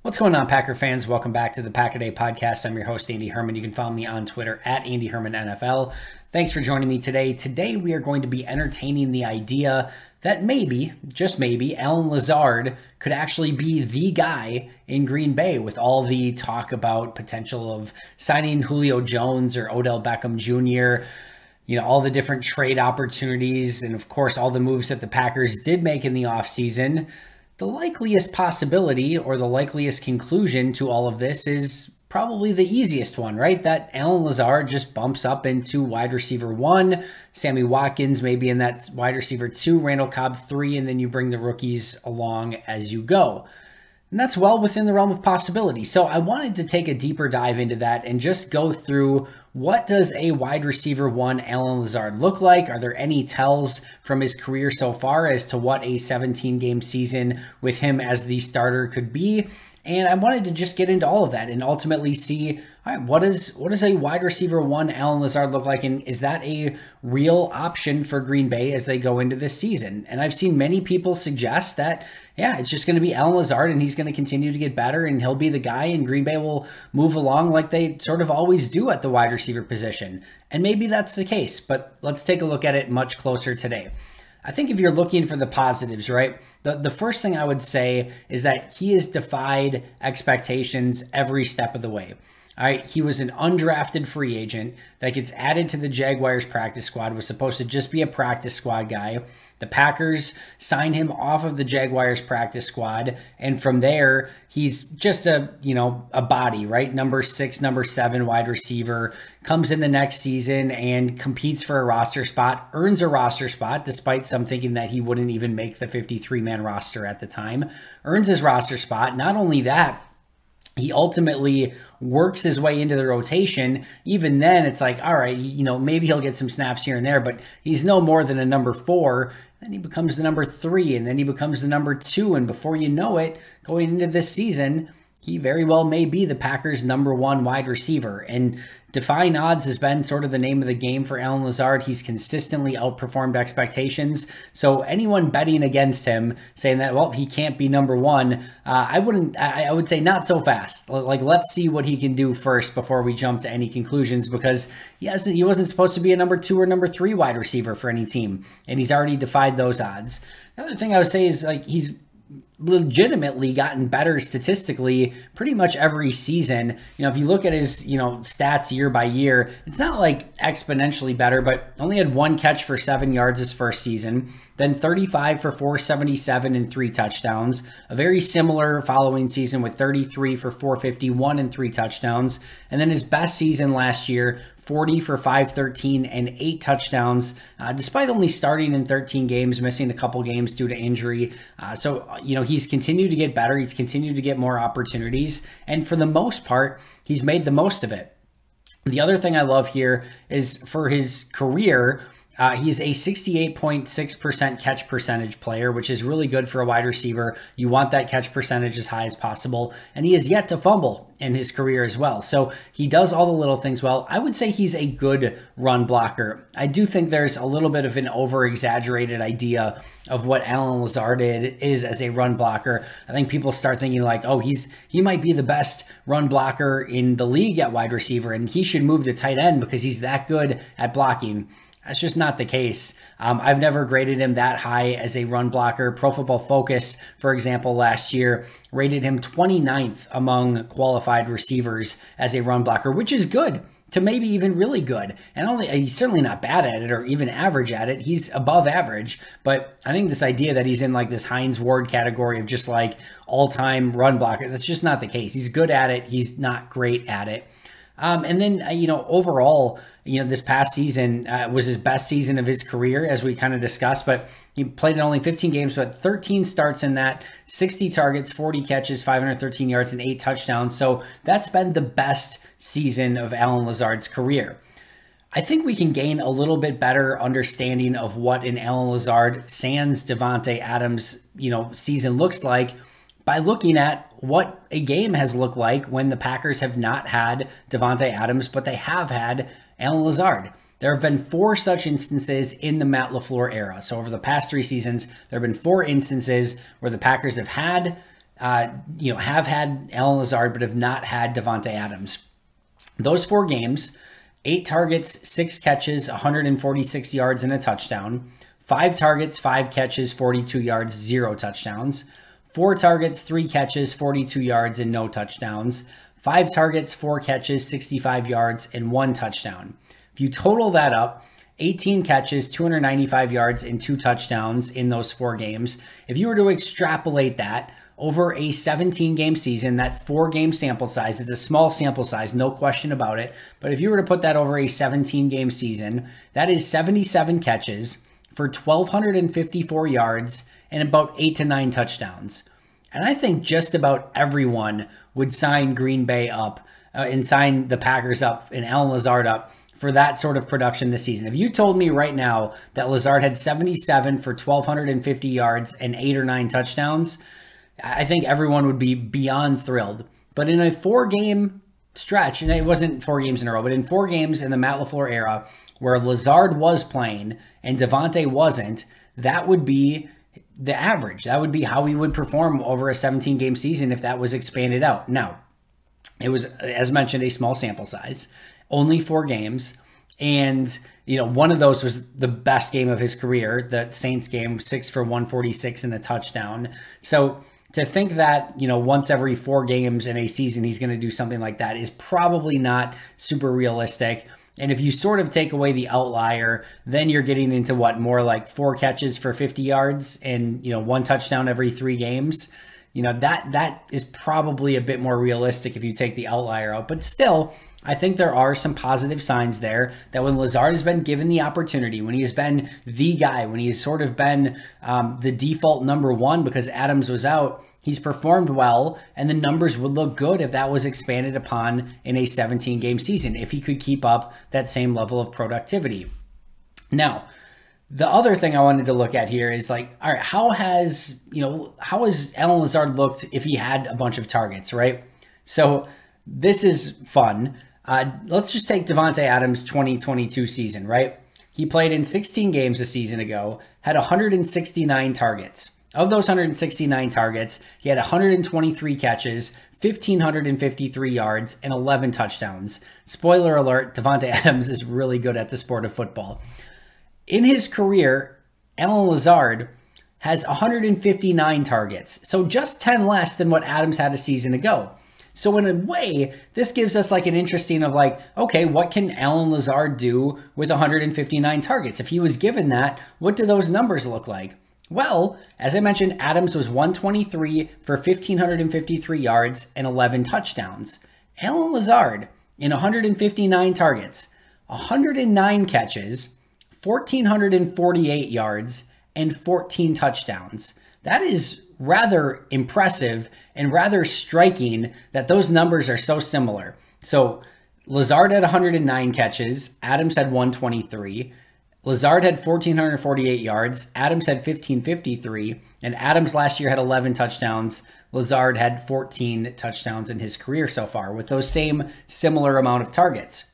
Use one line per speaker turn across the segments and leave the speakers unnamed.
What's going on, Packer fans? Welcome back to the Pack a Day podcast. I'm your host, Andy Herman. You can follow me on Twitter at Andy Herman NFL. Thanks for joining me today. Today, we are going to be entertaining the idea that maybe, just maybe, Allen Lazard could actually be the guy in Green Bay with all the talk about potential of signing Julio Jones or Odell Beckham Jr., all the different trade opportunities, and of course, all the moves that the Packers did make in the offseason. The likeliest possibility or the likeliest conclusion to all of this is probably the easiest one, right? That Allen Lazard just bumps up into wide receiver 1, Sammy Watkins maybe in that wide receiver 2, Randall Cobb 3, and then you bring the rookies along as you go. And that's well within the realm of possibility. So I wanted to take a deeper dive into that and just go through, what does a wide receiver 1 Allen Lazard look like? Are there any tells from his career so far as to what a 17-game season with him as the starter could be? And I wanted to just get into all of that and ultimately see, all right, what does a wide receiver 1 Allen Lazard look like? And is that a real option for Green Bay as they go into this season? And I've seen many people suggest that, yeah, it's just going to be Allen Lazard and he's going to continue to get better and he'll be the guy and Green Bay will move along like they sort of always do at the wide receiver position. And maybe that's the case, but let's take a look at it much closer today. I think if you're looking for the positives, right, the first thing I would say is that he has defied expectations every step of the way. All right, he was an undrafted free agent that gets added to the Jaguars practice squad, was supposed to just be a practice squad guy. The Packers signed him off of the Jaguars practice squad, and from there, he's just a body, right? Number 6, number 7 wide receiver, comes in the next season and competes for a roster spot, earns a roster spot, despite some thinking that he wouldn't even make the 53-man roster at the time, earns his roster spot. Not only that, he ultimately works his way into the rotation. Even then, it's like, all right, maybe he'll get some snaps here and there, but he's no more than a number 4. Then he becomes the number 3, and then he becomes the number 2. And before you know it, going into this season, he very well may be the Packers' number 1 wide receiver. And defying odds has been sort of the name of the game for Allen Lazard. He's consistently outperformed expectations. So anyone betting against him, saying that, well, he can't be number 1, I would say not so fast. Like, let's see what he can do first before we jump to any conclusions, because he wasn't supposed to be a number 2 or number 3 wide receiver for any team, and he's already defied those odds. The other thing I would say is, like, he's legitimately gotten better statistically pretty much every season. If you look at his, stats year by year, it's not like exponentially better, but only had 1 catch for 7 yards his first season, then 35 for 477 and 3 touchdowns. A very similar following season with 33 for 451 and 3 touchdowns. And then his best season last year, 40 for 513 and 8 touchdowns, despite only starting in 13 games, missing a couple games due to injury. So he's continued to get better. He's continued to get more opportunities. And for the most part, he's made the most of it. The other thing I love here is for his career, he's a 68.6% catch percentage player, which is really good for a wide receiver. You want that catch percentage as high as possible. And he has yet to fumble in his career as well. So he does all the little things well. I would say he's a good run blocker. I do think there's a little bit of an over-exaggerated idea of what Allen Lazard is as a run blocker. I think people start thinking like, oh, he might be the best run blocker in the league at wide receiver, and he should move to tight end because he's that good at blocking. That's just not the case. I've never graded him that high as a run blocker. Pro Football Focus, for example, last year rated him 29th among qualified receivers as a run blocker, which is good to maybe even really good. And he's certainly not bad at it or even average at it. He's above average. But I think this idea that he's in like this Hines Ward category of just like all-time run blocker, that's just not the case. He's good at it. He's not great at it. And then, overall, this past season was his best season of his career, as we kind of discussed, but he played in only 15 games, but 13 starts in that, 60 targets, 40 catches, 513 yards, and 8 touchdowns. So that's been the best season of Allen Lazard's career. I think we can gain a little bit better understanding of what an Allen Lazard sans Davante Adams, season looks like by looking at what a game has looked like when the Packers have not had Davante Adams, but they have had Allen Lazard. There have been 4 such instances in the Matt LaFleur era. So over the past 3 seasons, there have been 4 instances where the Packers have had have had Allen Lazard, but have not had Davante Adams. Those 4 games, 8 targets, 6 catches, 146 yards and a touchdown. 5 targets, 5 catches, 42 yards, 0 touchdowns. 4 targets, 3 catches, 42 yards and no touchdowns. 5 targets, 4 catches, 65 yards and 1 touchdown. If you total that up, 18 catches, 295 yards and 2 touchdowns in those 4 games. If you were to extrapolate that over a 17-game season, that 4-game sample size is a small sample size, no question about it. But if you were to put that over a 17-game season, that is 77 catches for 1,254 yards and about 8 to 9 touchdowns. And I think just about everyone would sign Green Bay up and sign the Packers up and Allen Lazard up for that sort of production this season. If you told me right now that Lazard had 77 for 1,250 yards and 8 or 9 touchdowns, I think everyone would be beyond thrilled. But in a 4-game stretch, and it wasn't 4 games in a row, but in 4 games in the Matt LaFleur era where Lazard was playing and Davante wasn't, that would be the average. That would be how he would perform over a 17-game season if that was expanded out. Now, it was, as mentioned, a small sample size, only 4 games. And, one of those was the best game of his career, the Saints game, 6 for 146 and a touchdown. So to think that, once every 4 games in a season, he's going to do something like that is probably not super realistic. And if you sort of take away the outlier, then you're getting into more like 4 catches for 50 yards and, 1 touchdown every 3 games. That is probably a bit more realistic if you take the outlier out. But still, I think there are some positive signs there that when Lazard has been given the opportunity, when he has been the guy, when he has sort of been the default number 1 because Adams was out, he's performed well, and the numbers would look good if that was expanded upon in a 17-game season, if he could keep up that same level of productivity. Now, the other thing I wanted to look at here is all right, how has Allen Lazard looked if he had a bunch of targets, right? So this is fun. Let's just take Davante Adams' 2022 season, right? He played in 16 games a season ago, had 169 targets. Of those 169 targets, he had 123 catches, 1,553 yards, and 11 touchdowns. Spoiler alert, Davante Adams is really good at the sport of football. In his career, Allen Lazard has 159 targets, so just 10 less than what Adams had a season ago. So in a way, this gives us an interesting of okay, what can Allen Lazard do with 159 targets? If he was given that, what do those numbers look like? Well, as I mentioned, Adams was 123 for 1,553 yards and 11 touchdowns. Allen Lazard, in 159 targets, 109 catches, 1,448 yards, and 14 touchdowns. That is rather impressive and rather striking that those numbers are so similar. So Lazard had 109 catches, Adams had 123. Lazard had 1,448 yards, Adams had 1,553, and Adams last year had 11 touchdowns. Lazard had 14 touchdowns in his career so far with those same similar amount of targets.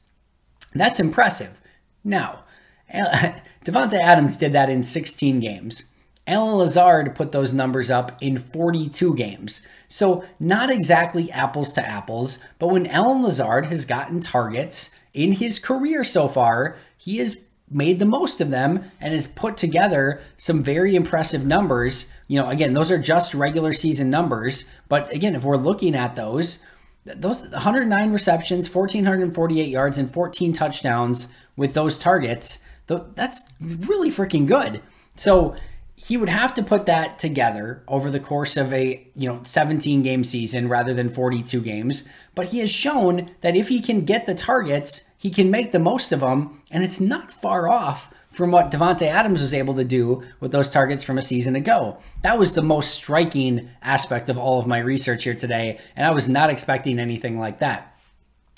That's impressive. Now, Davante Adams did that in 16 games. Allen Lazard put those numbers up in 42 games. So not exactly apples to apples, but when Allen Lazard has gotten targets in his career so far, he has made the most of them and has put together some very impressive numbers. Again, those are just regular season numbers. But again, if we're looking at those 109 receptions, 1,448 yards, and 14 touchdowns with those targets, that's really freaking good. So he would have to put that together over the course of a 17-game season rather than 42 games. But he has shown that if he can get the targets, he can make the most of them, and it's not far off from what Davante Adams was able to do with those targets from a season ago. That was the most striking aspect of all of my research here today, and I was not expecting anything like that.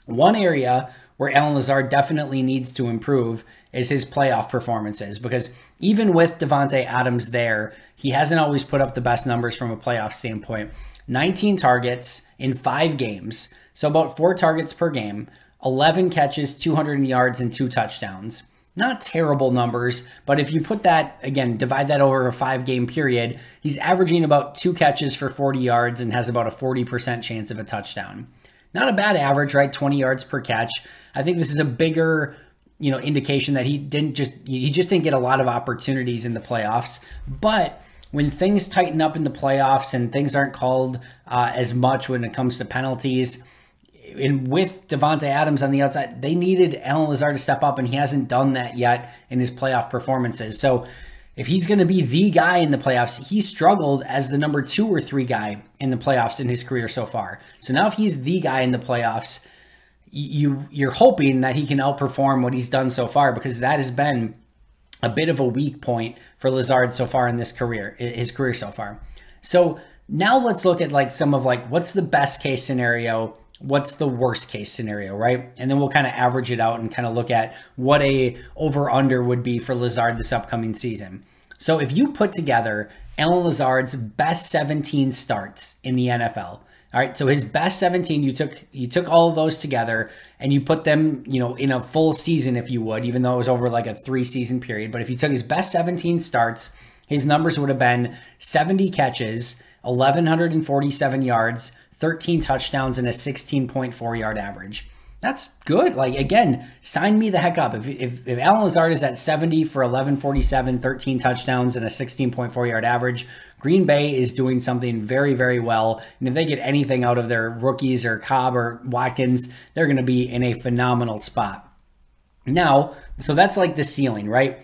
One area where Allen Lazard definitely needs to improve is his playoff performances, because even with Davante Adams there, he hasn't always put up the best numbers from a playoff standpoint. 19 targets in 5 games, so about 4 targets per game, 11 catches, 200 yards, and 2 touchdowns. Not terrible numbers, but if you put that, again, divide that over a 5-game period, he's averaging about 2 catches for 40 yards and has about a 40% chance of a touchdown. Not a bad average, right? 20 yards per catch. I think this is a bigger, indication that he just didn't get a lot of opportunities in the playoffs. But when things tighten up in the playoffs and things aren't called as much when it comes to penalties, and with Davante Adams on the outside, they needed Allen Lazard to step up, and he hasn't done that yet in his playoff performances. So if he's going to be the guy in the playoffs, he struggled as the number 2 or 3 guy in the playoffs in his career so far. So now if he's the guy in the playoffs, you're hoping that he can outperform what he's done so far, because that has been a bit of a weak point for Lazard so far in his career so far. So now let's look at some of what's the best case scenario, what's the worst case scenario, right? And then we'll kind of average it out and kind of look at what a over under would be for Lazard this upcoming season. So if you put together Allen Lazard's best 17 starts in the NFL, all right, so his best 17, you took all of those together and you put them, in a full season, if you would, even though it was over like a 3-season period. But if you took his best 17 starts, his numbers would have been 70 catches, 1,147 yards, 13 touchdowns, and a 16.4 yard average. That's good. Again, sign me the heck up. If Allen Lazard is at 70 for 1147, 13 touchdowns, and a 16.4 yard average, Green Bay is doing something very, very well. And if they get anything out of their rookies or Cobb or Watkins, they're going to be in a phenomenal spot. Now, so that's like the ceiling, right?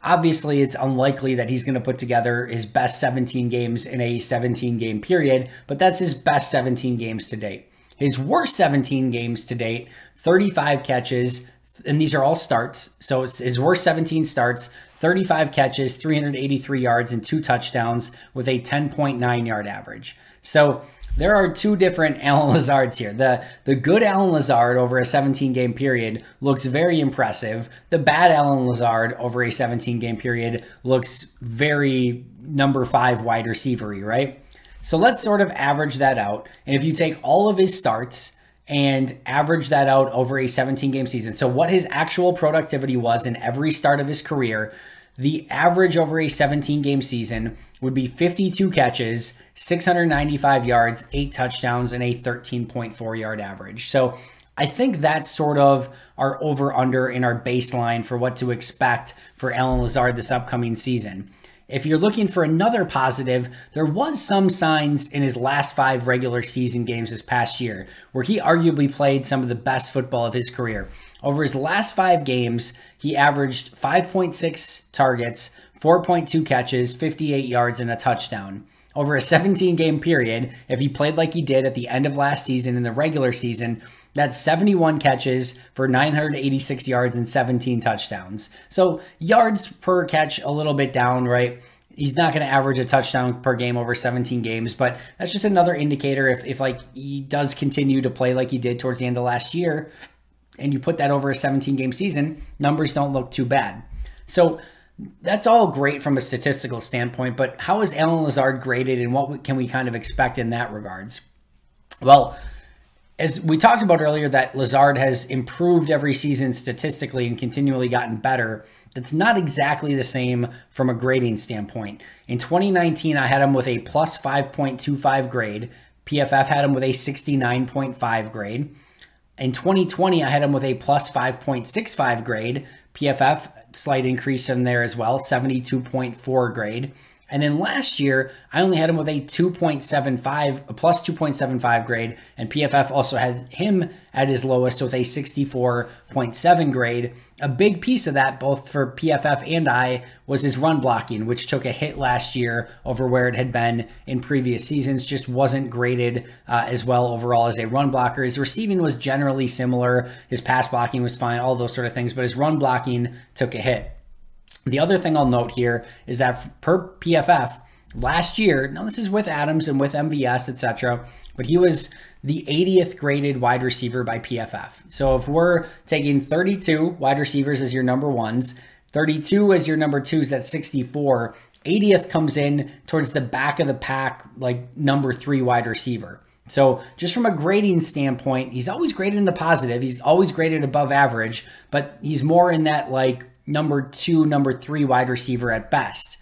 Obviously, it's unlikely that he's going to put together his best 17 games in a 17-game period, but that's his best 17 games to date. His worst 17 games to date, 35 catches, and these are all starts. So it's his worst 17 starts, 35 catches, 383 yards, and 2 touchdowns with a 10.9 yard average. So there are 2 different Allen Lazards here. The good Allen Lazard over a 17-game period looks very impressive. The bad Allen Lazard over a 17-game period looks very number 5 wide receiver-y, right? So let's sort of average that out. And if you take all of his starts and average that out over a 17-game season, so what his actual productivity was in every start of his career, the average over a 17-game season would be 52 catches, 695 yards, 8 touchdowns, and a 13.4 yard average. So I think that's sort of our over-under in our baseline for what to expect for Allen Lazard this upcoming season. If you're looking for another positive, there was some signs in his last 5 regular season games this past year where he arguably played some of the best football of his career. Over his last 5 games, he averaged 5.6 targets, 4.2 catches, 58 yards, and a touchdown. Over a 17-game period, if he played like he did at the end of last season in the regular season, that's 71 catches for 986 yards and 17 touchdowns. So yards per catch a little bit down, right? He's not going to average a touchdown per game over 17 games, but that's just another indicator if he does continue to play like he did towards the end of last year, and you put that over a 17-game season, numbers don't look too bad. So that's all great from a statistical standpoint, but how is Allen Lazard graded, and what can we kind of expect in that regards? Well, as we talked about earlier, that Lazard has improved every season statistically and continually gotten better. That's not exactly the same from a grading standpoint. In 2019, I had him with a plus 5.25 grade. PFF had him with a 69.5 grade. In 2020, I had him with a plus 5.65 grade. PFF, slight increase from there as well, 72.4 grade. And then last year, I only had him with a plus 2.75 grade, and PFF also had him at his lowest with a 64.7 grade. A big piece of that, both for PFF and I, was his run blocking, which took a hit last year over where it had been in previous seasons. Just wasn't graded as well overall as a run blocker. His receiving was generally similar. His pass blocking was fine, all those sort of things, but his run blocking took a hit. The other thing I'll note here is that per PFF last year, now this is with Adams and with MVS, etc., but he was the 80th graded wide receiver by PFF. So if we're taking 32 wide receivers as your number ones, 32 as your number twos, that's 64. 80th comes in towards the back of the pack, like number 3 wide receiver. So just from a grading standpoint, he's always graded in the positive. He's always graded above average, but he's more in that like number 2, number 3 wide receiver at best.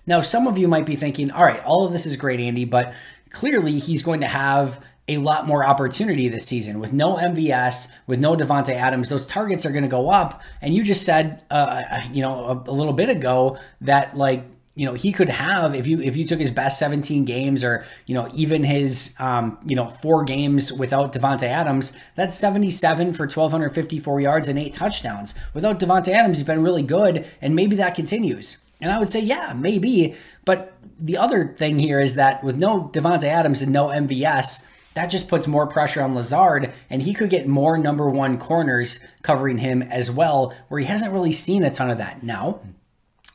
Now, some of you might be thinking, all right, all of this is great, Andy, but clearly he's going to have a lot more opportunity this season with no MVS, with no Davante Adams. Those targets are going to go up. And you just said, a little bit ago that like, he could have, if you took his best 17 games or, even his, 4 games without Davante Adams, that's 77 for 1,254 yards and 8 touchdowns. Without Davante Adams, he's been really good, and maybe that continues. And I would say, yeah, maybe. But the other thing here is that with no Davante Adams and no MVS, that just puts more pressure on Lazard, and he could get more number 1 corners covering him as well, where he hasn't really seen a ton of that. Now,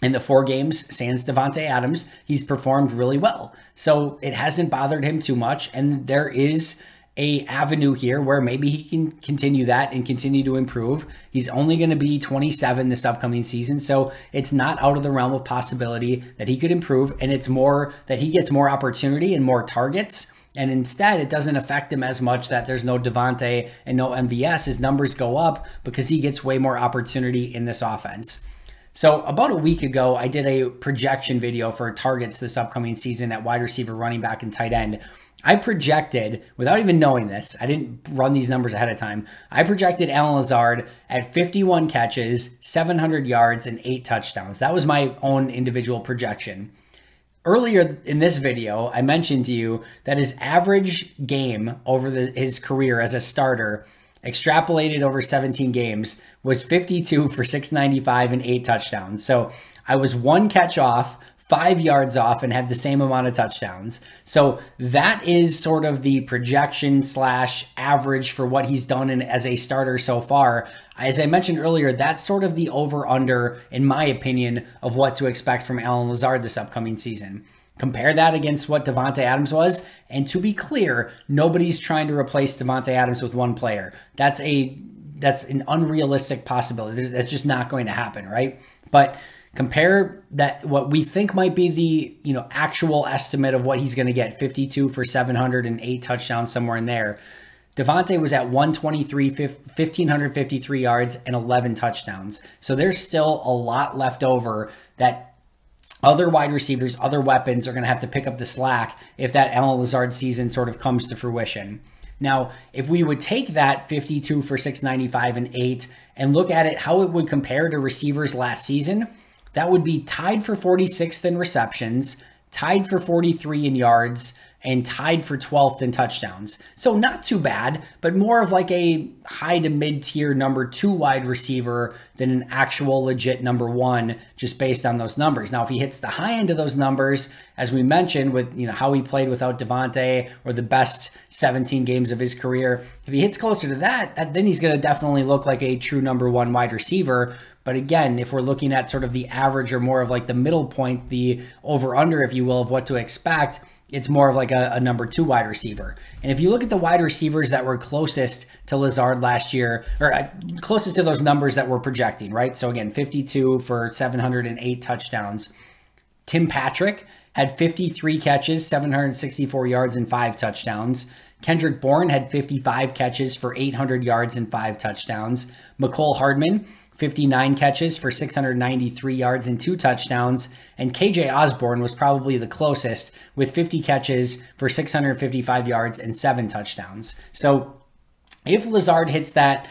in the 4 games, sans Davante Adams, he's performed really well. So it hasn't bothered him too much, and there is a avenue here where maybe he can continue that and continue to improve. He's only going to be 27 this upcoming season, so it's not out of the realm of possibility that he could improve, and it's more that he gets more opportunity and more targets. And instead, it doesn't affect him as much that there's no Davante and no MVS. His numbers go up because he gets way more opportunity in this offense. So about a week ago, I did a projection video for targets this upcoming season at wide receiver, running back, and tight end. I projected, without even knowing this, I didn't run these numbers ahead of time. I projected Allen Lazard at 51 catches, 700 yards, and 8 touchdowns. That was my own individual projection. Earlier in this video, I mentioned to you that his average game over his career as a starter, extrapolated over 17 games, was 52 for 695 and 8 touchdowns. So I was 1 catch off, 5 yards off, and had the same amount of touchdowns. So that is sort of the projection / average for what he's done as a starter so far. As I mentioned earlier, that's sort of the over-under, in my opinion, of what to expect from Allen Lazard this upcoming season. Compare that against what Davante Adams was, and to be clear, nobody's trying to replace Davante Adams with one player. That's an unrealistic possibility. That's just not going to happen, right? But compare that, what we think might be the actual estimate of what he's going to get, 52 for 708 touchdowns, somewhere in there. Davante was at 123, 1,553 yards and 11 touchdowns. So there's still a lot left over that other wide receivers, other weapons are going to have to pick up the slack if that Allen Lazard season sort of comes to fruition. Now, if we would take that 52 for 695 and 8 and look at it how it would compare to receivers last season, that would be tied for 46th in receptions, tied for 43 in yards, and tied for 12th in touchdowns. So not too bad, but more of like a high to mid-tier number 2 wide receiver than an actual legit number 1, just based on those numbers. Now, if he hits the high end of those numbers, as we mentioned with how he played without Davante, or the best 17 games of his career, if he hits closer to that, then he's going to definitely look like a true number 1 wide receiver. But again, if we're looking at sort of the average or more of like the middle point, the over-under, if you will, of what to expect, it's more of like a number 2 wide receiver. And if you look at the wide receivers that were closest to Lazard last year, or closest to those numbers that we're projecting, right? So again, 52 for 708 touchdowns. Tim Patrick had 53 catches, 764 yards, and 5 touchdowns. Kendrick Bourne had 55 catches for 800 yards and 5 touchdowns. Mecole Hardman, 59 catches for 693 yards and 2 touchdowns. And KJ Osborne was probably the closest with 50 catches for 655 yards and 7 touchdowns. So if Lazard hits that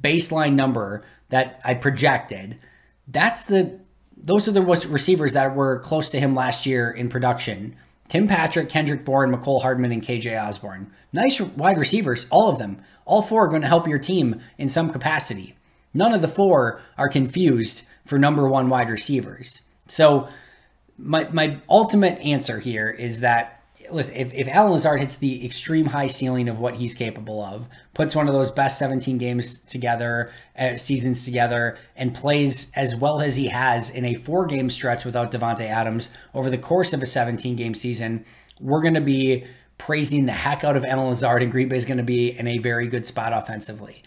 baseline number that I projected, those are the receivers that were close to him last year in production. Tim Patrick, Kendrick Bourne, Mecole Hardman, and KJ Osborne. Nice wide receivers, all of them. All 4 are going to help your team in some capacity. None of the 4 are confused for number 1 wide receivers. So my ultimate answer here is that, listen, if Allen Lazard hits the extreme high ceiling of what he's capable of, puts one of those best 17 games together, seasons together, and plays as well as he has in a 4-game stretch without Davante Adams over the course of a 17-game season, we're going to be praising the heck out of Allen Lazard, and Green Bay is going to be in a very good spot offensively.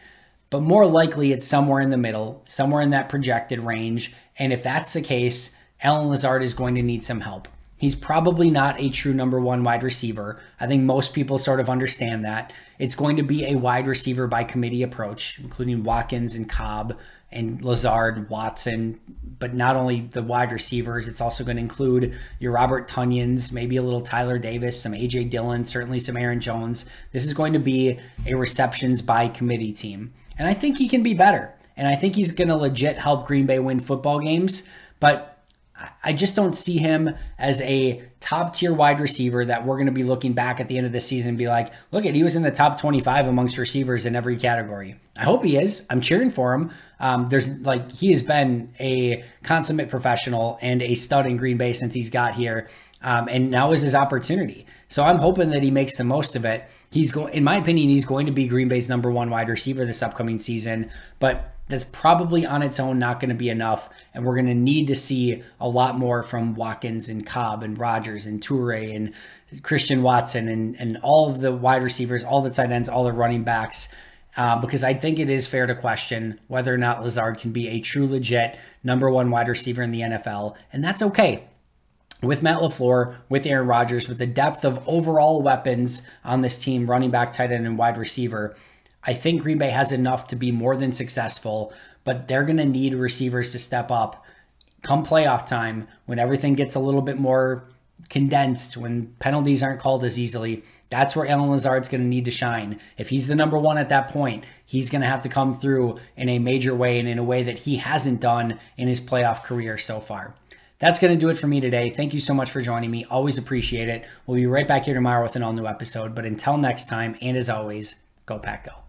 But more likely it's somewhere in the middle, somewhere in that projected range. And if that's the case, Allen Lazard is going to need some help. He's probably not a true number one wide receiver. I think most people sort of understand that. It's going to be a wide receiver by committee approach, including Watkins and Cobb and Lazard, Watson, but not only the wide receivers, it's also going to include your Robert Tunyons, maybe a little Tyler Davis, some A.J. Dillon, certainly some Aaron Jones. This is going to be a receptions by committee team. And I think he can be better. And I think he's going to legit help Green Bay win football games, but I just don't see him as a top tier wide receiver that we're going to be looking back at the end of the season and be like, look at, he was in the top 25 amongst receivers in every category. I hope he is. I'm cheering for him. He has been a consummate professional and a stud in Green Bay since he's got here. And now is his opportunity. So I'm hoping that he makes the most of it. In my opinion, he's going to be Green Bay's number one wide receiver this upcoming season, but that's probably on its own not going to be enough. And we're going to need to see a lot more from Watkins and Cobb and Rodgers and Toure and Christian Watson and all of the wide receivers, all the tight ends, all the running backs. Because I think it is fair to question whether or not Lazard can be a true legit number one wide receiver in the NFL. And that's okay. With Matt LaFleur, with Aaron Rodgers, with the depth of overall weapons on this team, running back, tight end, and wide receiver, I think Green Bay has enough to be more than successful, but they're going to need receivers to step up come playoff time when everything gets a little bit more condensed, when penalties aren't called as easily. That's where Allen Lazard's going to need to shine. If he's the number one at that point, he's going to have to come through in a major way and in a way that he hasn't done in his playoff career so far. That's going to do it for me today. Thank you so much for joining me. Always appreciate it. We'll be right back here tomorrow with an all-new episode. But until next time, and as always, go Pack Go.